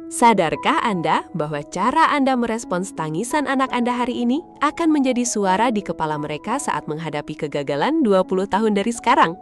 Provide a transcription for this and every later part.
Sadarkah Anda bahwa cara Anda merespons tangisan anak Anda hari ini akan menjadi suara di kepala mereka saat menghadapi kegagalan 20 tahun dari sekarang?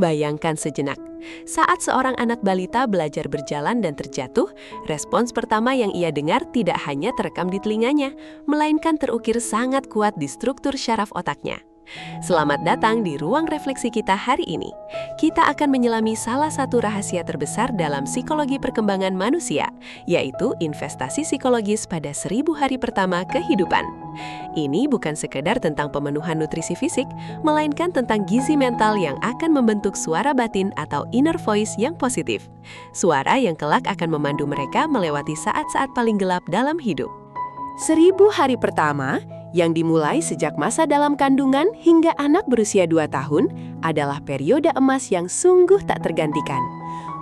Bayangkan sejenak, saat seorang anak balita belajar berjalan dan terjatuh, respons pertama yang ia dengar tidak hanya terekam di telinganya, melainkan terukir sangat kuat di struktur syaraf otaknya. Selamat datang di ruang refleksi kita hari ini. Kita akan menyelami salah satu rahasia terbesar dalam psikologi perkembangan manusia, yaitu investasi psikologis pada 1000 hari pertama kehidupan. Ini bukan sekedar tentang pemenuhan nutrisi fisik, melainkan tentang gizi mental yang akan membentuk suara batin atau inner voice yang positif. Suara yang kelak akan memandu mereka melewati saat-saat paling gelap dalam hidup. 1000 hari pertama, yang dimulai sejak masa dalam kandungan hingga anak berusia 2 tahun, adalah periode emas yang sungguh tak tergantikan.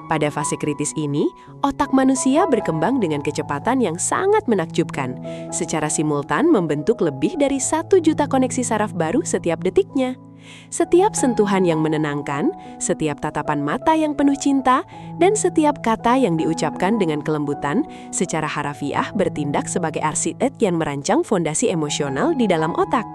Pada fase kritis ini, otak manusia berkembang dengan kecepatan yang sangat menakjubkan. Secara simultan membentuk lebih dari 1 juta koneksi saraf baru setiap detiknya. Setiap sentuhan yang menenangkan, setiap tatapan mata yang penuh cinta, dan setiap kata yang diucapkan dengan kelembutan secara harafiah bertindak sebagai arsitek yang merancang fondasi emosional di dalam otak.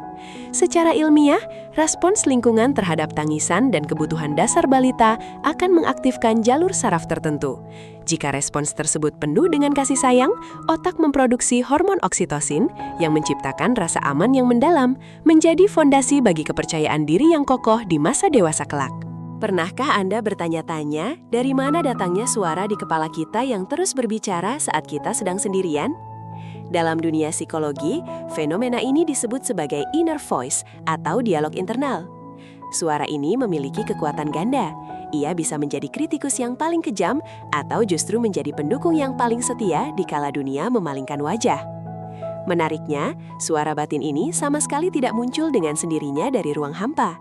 Secara ilmiah, respons lingkungan terhadap tangisan dan kebutuhan dasar balita akan mengaktifkan jalur saraf tertentu. Jika respons tersebut penuh dengan kasih sayang, otak memproduksi hormon oksitosin yang menciptakan rasa aman yang mendalam, menjadi fondasi bagi kepercayaan diri yang kokoh di masa dewasa kelak. Pernahkah Anda bertanya-tanya, dari mana datangnya suara di kepala kita yang terus berbicara saat kita sedang sendirian? Dalam dunia psikologi, fenomena ini disebut sebagai inner voice atau dialog internal. Suara ini memiliki kekuatan ganda. Ia bisa menjadi kritikus yang paling kejam atau justru menjadi pendukung yang paling setia dikala dunia memalingkan wajah. Menariknya, suara batin ini sama sekali tidak muncul dengan sendirinya dari ruang hampa.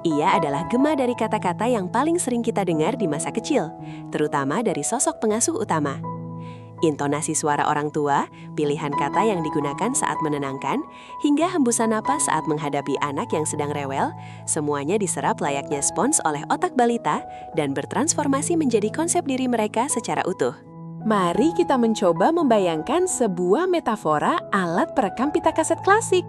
Ia adalah gema dari kata-kata yang paling sering kita dengar di masa kecil, terutama dari sosok pengasuh utama. Intonasi suara orang tua, pilihan kata yang digunakan saat menenangkan, hingga hembusan napas saat menghadapi anak yang sedang rewel, semuanya diserap layaknya spons oleh otak balita dan bertransformasi menjadi konsep diri mereka secara utuh. Mari kita mencoba membayangkan sebuah metafora alat perekam pita kaset klasik.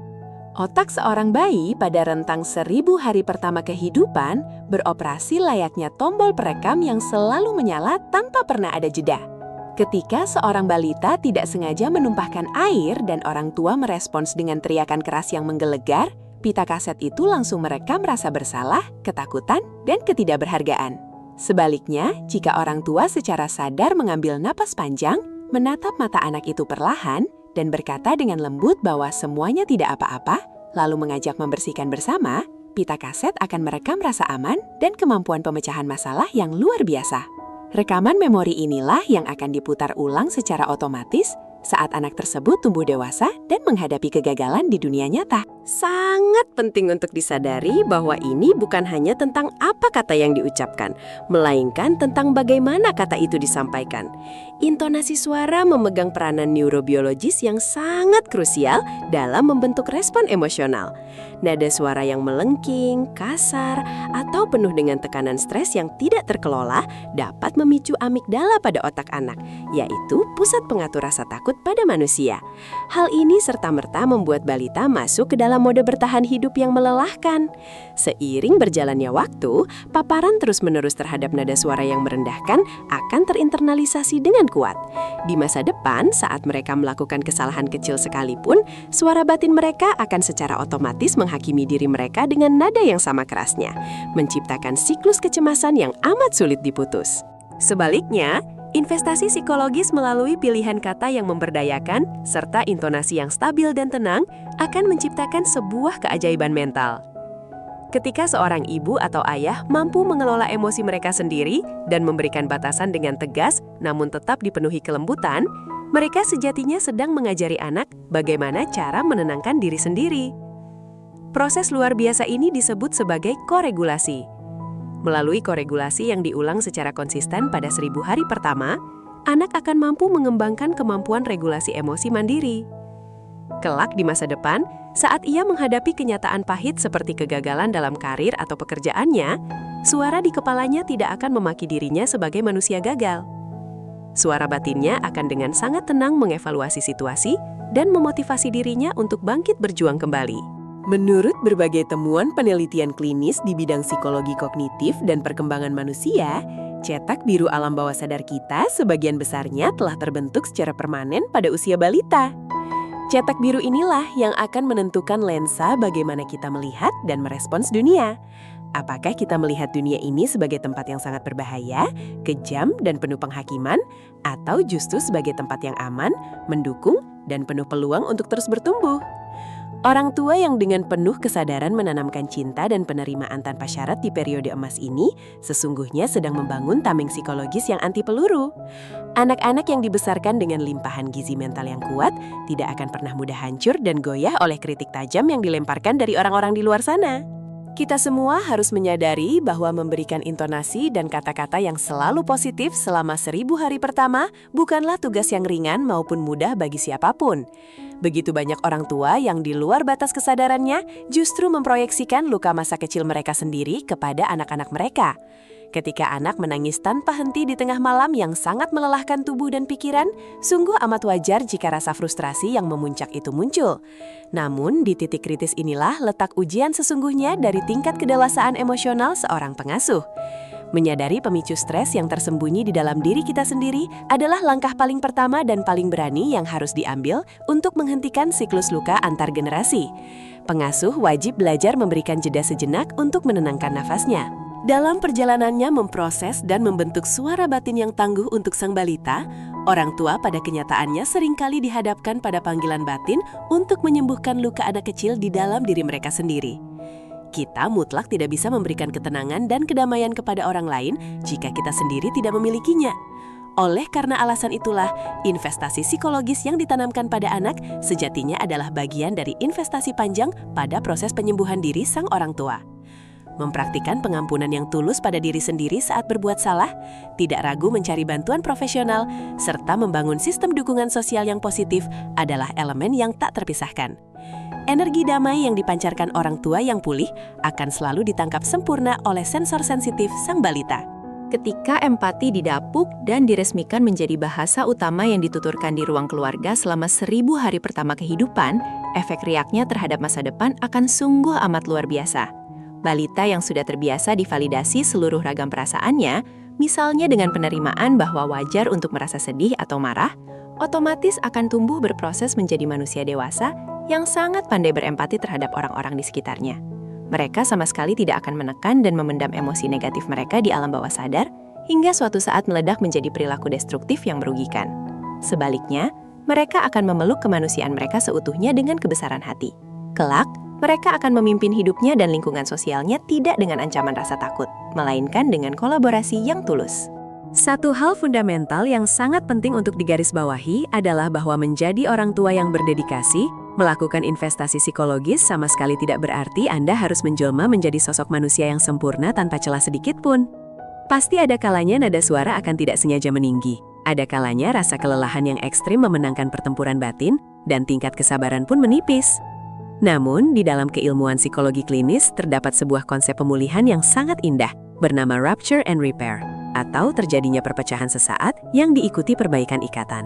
Otak seorang bayi pada rentang 1000 hari pertama kehidupan beroperasi layaknya tombol perekam yang selalu menyala tanpa pernah ada jeda. Ketika seorang balita tidak sengaja menumpahkan air dan orang tua merespons dengan teriakan keras yang menggelegar, pita kaset itu langsung merekam rasa bersalah, ketakutan, dan ketidakberhargaan. Sebaliknya, jika orang tua secara sadar mengambil napas panjang, menatap mata anak itu perlahan, dan berkata dengan lembut bahwa semuanya tidak apa-apa, lalu mengajak membersihkan bersama, pita kaset akan merekam rasa aman dan kemampuan pemecahan masalah yang luar biasa. Rekaman memori inilah yang akan diputar ulang secara otomatis saat anak tersebut tumbuh dewasa dan menghadapi kegagalan di dunia nyata. Sangat penting untuk disadari bahwa ini bukan hanya tentang apa kata yang diucapkan, melainkan tentang bagaimana kata itu disampaikan. Intonasi suara memegang peranan neurobiologis yang sangat krusial dalam membentuk respon emosional. Nada suara yang melengking, kasar, atau penuh dengan tekanan stres yang tidak terkelola dapat memicu amigdala pada otak anak, yaitu pusat pengatur rasa takut pada manusia. Hal ini serta-merta membuat balita masuk ke dalam mode bertahan hidup yang melelahkan. Seiring berjalannya waktu, paparan terus-menerus terhadap nada suara yang merendahkan akan terinternalisasi dengan kuat. Di masa depan, saat mereka melakukan kesalahan kecil sekalipun, suara batin mereka akan secara otomatis menghakimi diri mereka dengan nada yang sama kerasnya, menciptakan siklus kecemasan yang amat sulit diputus. Sebaliknya, investasi psikologis melalui pilihan kata yang memberdayakan serta intonasi yang stabil dan tenang akan menciptakan sebuah keajaiban mental. Ketika seorang ibu atau ayah mampu mengelola emosi mereka sendiri dan memberikan batasan dengan tegas namun tetap dipenuhi kelembutan, mereka sejatinya sedang mengajari anak bagaimana cara menenangkan diri sendiri. Proses luar biasa ini disebut sebagai koregulasi. Melalui koregulasi yang diulang secara konsisten pada 1000 hari pertama, anak akan mampu mengembangkan kemampuan regulasi emosi mandiri. Kelak di masa depan, saat ia menghadapi kenyataan pahit seperti kegagalan dalam karir atau pekerjaannya, suara di kepalanya tidak akan memaki dirinya sebagai manusia gagal. Suara batinnya akan dengan sangat tenang mengevaluasi situasi dan memotivasi dirinya untuk bangkit berjuang kembali. Menurut berbagai temuan penelitian klinis di bidang psikologi kognitif dan perkembangan manusia, cetak biru alam bawah sadar kita sebagian besarnya telah terbentuk secara permanen pada usia balita. Cetak biru inilah yang akan menentukan lensa bagaimana kita melihat dan merespons dunia. Apakah kita melihat dunia ini sebagai tempat yang sangat berbahaya, kejam, dan penuh penghakiman, atau justru sebagai tempat yang aman, mendukung, dan penuh peluang untuk terus bertumbuh? Orang tua yang dengan penuh kesadaran menanamkan cinta dan penerimaan tanpa syarat di periode emas ini sesungguhnya sedang membangun tameng psikologis yang anti peluru. Anak-anak yang dibesarkan dengan limpahan gizi mental yang kuat tidak akan pernah mudah hancur dan goyah oleh kritik tajam yang dilemparkan dari orang-orang di luar sana. Kita semua harus menyadari bahwa memberikan intonasi dan kata-kata yang selalu positif selama 1000 hari pertama bukanlah tugas yang ringan maupun mudah bagi siapapun. Begitu banyak orang tua yang di luar batas kesadarannya justru memproyeksikan luka masa kecil mereka sendiri kepada anak-anak mereka. Ketika anak menangis tanpa henti di tengah malam yang sangat melelahkan tubuh dan pikiran, sungguh amat wajar jika rasa frustrasi yang memuncak itu muncul. Namun, di titik kritis inilah letak ujian sesungguhnya dari tingkat kedewasaan emosional seorang pengasuh. Menyadari pemicu stres yang tersembunyi di dalam diri kita sendiri adalah langkah paling pertama dan paling berani yang harus diambil untuk menghentikan siklus luka antar generasi. Pengasuh wajib belajar memberikan jeda sejenak untuk menenangkan nafasnya. Dalam perjalanannya memproses dan membentuk suara batin yang tangguh untuk sang balita, orang tua pada kenyataannya seringkali dihadapkan pada panggilan batin untuk menyembuhkan luka anak kecil di dalam diri mereka sendiri. Kita mutlak tidak bisa memberikan ketenangan dan kedamaian kepada orang lain jika kita sendiri tidak memilikinya. Oleh karena alasan itulah, investasi psikologis yang ditanamkan pada anak sejatinya adalah bagian dari investasi panjang pada proses penyembuhan diri sang orang tua. Mempraktikkan pengampunan yang tulus pada diri sendiri saat berbuat salah, tidak ragu mencari bantuan profesional, serta membangun sistem dukungan sosial yang positif adalah elemen yang tak terpisahkan. Energi damai yang dipancarkan orang tua yang pulih akan selalu ditangkap sempurna oleh sensor sensitif sang balita. Ketika empati didapuk dan diresmikan menjadi bahasa utama yang dituturkan di ruang keluarga selama 1000 hari pertama kehidupan, efek riaknya terhadap masa depan akan sungguh amat luar biasa. Balita yang sudah terbiasa divalidasi seluruh ragam perasaannya, misalnya dengan penerimaan bahwa wajar untuk merasa sedih atau marah, otomatis akan tumbuh berproses menjadi manusia dewasa yang sangat pandai berempati terhadap orang-orang di sekitarnya. Mereka sama sekali tidak akan menekan dan memendam emosi negatif mereka di alam bawah sadar, hingga suatu saat meledak menjadi perilaku destruktif yang merugikan. Sebaliknya, mereka akan memeluk kemanusiaan mereka seutuhnya dengan kebesaran hati. Kelak, mereka akan memimpin hidupnya dan lingkungan sosialnya tidak dengan ancaman rasa takut, melainkan dengan kolaborasi yang tulus. Satu hal fundamental yang sangat penting untuk digarisbawahi adalah bahwa menjadi orang tua yang berdedikasi, melakukan investasi psikologis sama sekali tidak berarti Anda harus menjelma menjadi sosok manusia yang sempurna tanpa celah sedikit pun. Pasti ada kalanya nada suara akan tidak sengaja meninggi. Ada kalanya rasa kelelahan yang ekstrim memenangkan pertempuran batin, dan tingkat kesabaran pun menipis. Namun, di dalam keilmuan psikologi klinis terdapat sebuah konsep pemulihan yang sangat indah, bernama rupture and repair, atau terjadinya perpecahan sesaat yang diikuti perbaikan ikatan.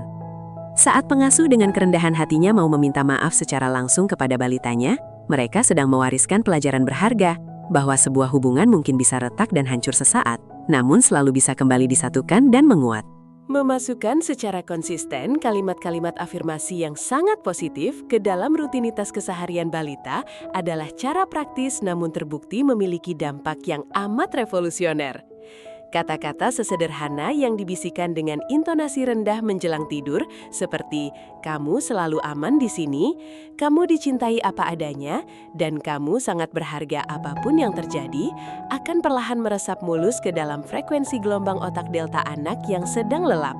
Saat pengasuh dengan kerendahan hatinya mau meminta maaf secara langsung kepada balitanya, mereka sedang mewariskan pelajaran berharga, bahwa sebuah hubungan mungkin bisa retak dan hancur sesaat, namun selalu bisa kembali disatukan dan menguat. Memasukkan secara konsisten kalimat-kalimat afirmasi yang sangat positif ke dalam rutinitas keseharian balita adalah cara praktis namun terbukti memiliki dampak yang amat revolusioner. Kata-kata sesederhana yang dibisikkan dengan intonasi rendah menjelang tidur seperti "kamu selalu aman di sini", "kamu dicintai apa adanya", dan "kamu sangat berharga apapun yang terjadi" akan perlahan meresap mulus ke dalam frekuensi gelombang otak delta anak yang sedang lelap.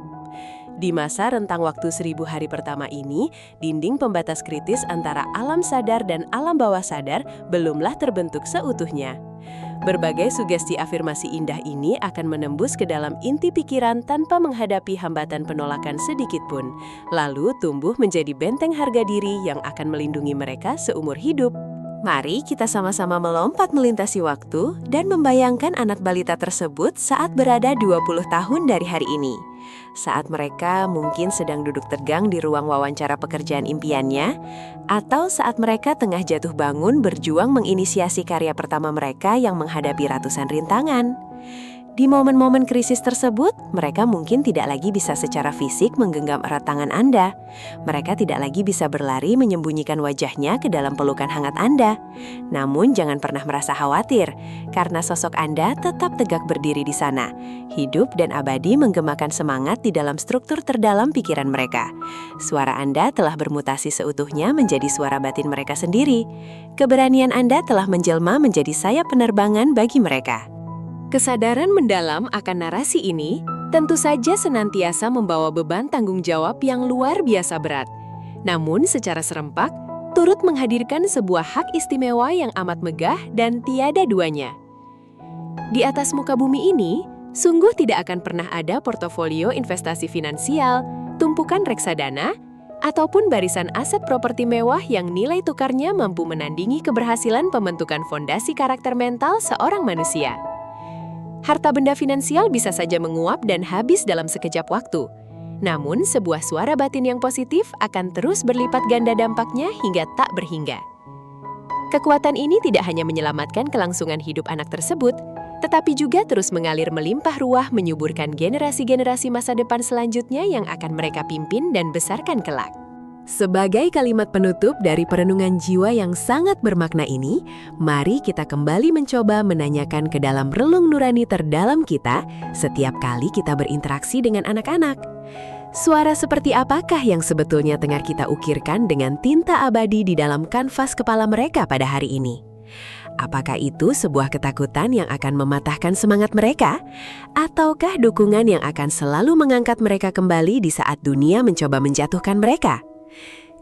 Di masa rentang waktu 1000 hari pertama ini, dinding pembatas kritis antara alam sadar dan alam bawah sadar belumlah terbentuk seutuhnya. Berbagai sugesti afirmasi indah ini akan menembus ke dalam inti pikiran tanpa menghadapi hambatan penolakan sedikit pun, lalu tumbuh menjadi benteng harga diri yang akan melindungi mereka seumur hidup. Mari kita sama-sama melompat melintasi waktu dan membayangkan anak balita tersebut saat berada 20 tahun dari hari ini. Saat mereka mungkin sedang duduk tegang di ruang wawancara pekerjaan impiannya, atau saat mereka tengah jatuh bangun berjuang menginisiasi karya pertama mereka yang menghadapi ratusan rintangan. Di momen-momen krisis tersebut, mereka mungkin tidak lagi bisa secara fisik menggenggam erat tangan Anda. Mereka tidak lagi bisa berlari menyembunyikan wajahnya ke dalam pelukan hangat Anda. Namun jangan pernah merasa khawatir, karena sosok Anda tetap tegak berdiri di sana, hidup dan abadi menggemakan semangat di dalam struktur terdalam pikiran mereka. Suara Anda telah bermutasi seutuhnya menjadi suara batin mereka sendiri. Keberanian Anda telah menjelma menjadi sayap penerbangan bagi mereka. Kesadaran mendalam akan narasi ini tentu saja senantiasa membawa beban tanggung jawab yang luar biasa berat. Namun secara serempak, turut menghadirkan sebuah hak istimewa yang amat megah dan tiada duanya. Di atas muka bumi ini, sungguh tidak akan pernah ada portofolio investasi finansial, tumpukan reksadana, ataupun barisan aset properti mewah yang nilai tukarnya mampu menandingi keberhasilan pembentukan fondasi karakter mental seorang manusia. Harta benda finansial bisa saja menguap dan habis dalam sekejap waktu. Namun, sebuah suara batin yang positif akan terus berlipat ganda dampaknya hingga tak berhingga. Kekuatan ini tidak hanya menyelamatkan kelangsungan hidup anak tersebut, tetapi juga terus mengalir melimpah ruah menyuburkan generasi-generasi masa depan selanjutnya yang akan mereka pimpin dan besarkan kelak. Sebagai kalimat penutup dari perenungan jiwa yang sangat bermakna ini, mari kita kembali mencoba menanyakan ke dalam relung nurani terdalam kita setiap kali kita berinteraksi dengan anak-anak. Suara seperti apakah yang sebetulnya tengah kita ukirkan dengan tinta abadi di dalam kanvas kepala mereka pada hari ini? Apakah itu sebuah ketakutan yang akan mematahkan semangat mereka? Ataukah dukungan yang akan selalu mengangkat mereka kembali di saat dunia mencoba menjatuhkan mereka?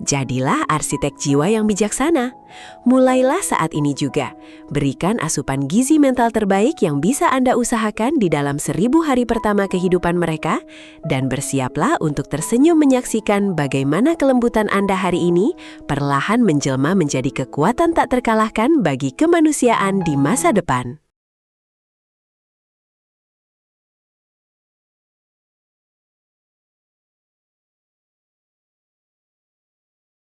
Jadilah arsitek jiwa yang bijaksana. Mulailah saat ini juga. Berikan asupan gizi mental terbaik yang bisa Anda usahakan di dalam 1000 hari pertama kehidupan mereka, dan bersiaplah untuk tersenyum menyaksikan bagaimana kelembutan Anda hari ini perlahan menjelma menjadi kekuatan tak terkalahkan bagi kemanusiaan di masa depan.